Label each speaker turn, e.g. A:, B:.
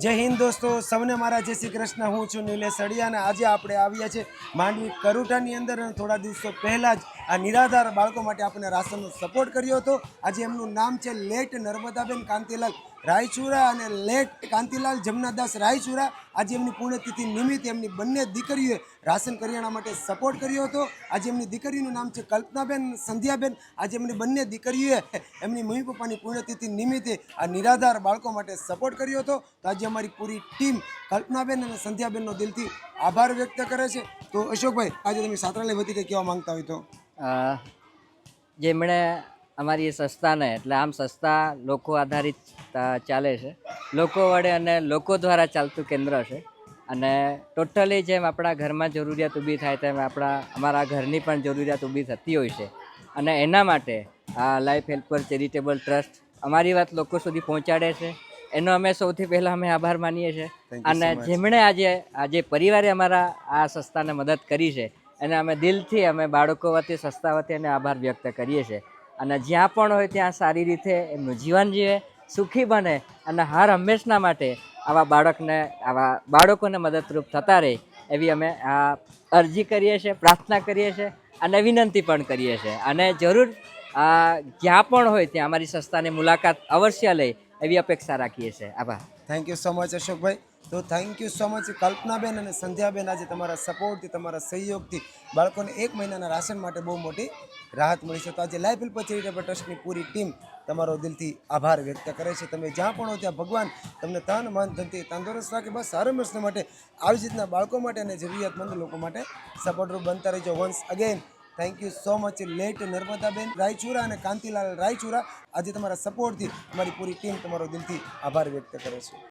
A: जय हिंद दोस्तों, सबने मारा जय श्री कृष्ण। हूँ छू नीलेश सड़िया ने आज આપણે આવ્યા છે માંડવી કરુટાની અંદર થોડા દિવસો પહેલા જ આ નિરાધાર બાળકો માટે આપણે રાશનનો સપોર્ટ કર્યો હતો। આજે એમનું નામ છે લેટ નર્મદાબેન કાંતિલાલ રાયચુરા અને લેટ કાંતિલાલ જમનાદાસ રાયચુરા। આજે એમની પુણ્યતિથિ નિમિત્તે એમની બંને દીકરીઓએ રાશન કરિયાણા માટે સપોર્ટ કર્યો હતો। આજે એમની દીકરીનું નામ છે કલ્પનાબેન સંધ્યાબેન। આજે એમની બંને દીકરીઓએ એમની મમ્મી પપ્પાની પુણ્યતિથિ નિમિત્તે આ નિરાધાર બાળકો માટે સપોર્ટ કર્યો હતો। તો આજે અમારી પૂરી ટીમ કલ્પનાબેન અને સંધ્યાબેનનો દિલથી આભાર વ્યક્ત કરે છે। તો અશોકભાઈ, આજે તમે છાત્રાલય વતી કંઈ કહેવા માંગતા હોય તો?
B: જેમણે અમારી સંસ્થાને, એટલે આમ સંસ્થા લોકો આધારિત ચાલે છે, લોકો વડે અને લોકો દ્વારા ચાલતું કેન્દ્ર છે અને ટોટલી જેમ આપણા ઘરમાં જરૂરિયાત ઊભી થાય તેમ અમારા ઘરની પણ જરૂરિયાત ઊભી થતી હોય છે અને એના માટે આ લાઈફ હેલ્પર ચેરિટેબલ ટ્રસ્ટ અમારી વાત લોકો સુધી પહોંચાડે છે। એનો અમે સૌથી પહેલાં અમે આભાર માનીએ છીએ અને જેમણે આજે પરિવારે અમારા આ સંસ્થાને મદદ કરી છે એને અમે દિલથી અમે બાળકો વતી સંસ્થા વતી એને આભાર વ્યક્ત કરીએ છીએ અને જ્યાં પણ હોય ત્યાં સારી રીતે એમનું જીવન જીવે, સુખી બને અને હર હંમેશના માટે આવા બાળકોને મદદરૂપ થતા રહે એવી અમે આ અરજી કરીએ છીએ, પ્રાર્થના કરીએ છીએ અને વિનંતી પણ કરીએ છીએ અને જરૂર જ્યાં પણ હોય ત્યાં અમારી સંસ્થાની મુલાકાત અવશ્ય લઈ એવી અપેક્ષા રાખીએ છીએ। આભાર।
A: થેન્ક યુ સો મચ અશોકભાઈ। તો thank you so much Kalpanaben અને સંધ્યાબેન। આજે તમારા સપોર્ટથી, તમારા સહયોગથી બાળકોને 1 મહિનાના રાશન માટે બહુ મોટી રાહત મળી છે। તો આજે લાઈફ હેલ્પર ચેરિટેબલ ટ્રસ્ટની પૂરી ટીમ તમારો દિલથી આભાર વ્યક્ત કરે છે। તમે જ્યાં પણ હો ત્યાં ભગવાન તમને તન મન ધનથી તંદુરસ્ત રાખે। બસ હર હંમેશના માટે આવી જ રીતના બાળકો માટે અને જરૂરિયાતમંદ લોકો માટે સપોર્ટરૂપ બનતા રહેજો। Once again thank you so much late Narmadaben Raichura અને કાંતિલાલ રાયચુરા। આજે તમારા સપોર્ટથી અમારી પૂરી ટીમ તમારો દિલથી આભાર વ્યક્ત કરે છે।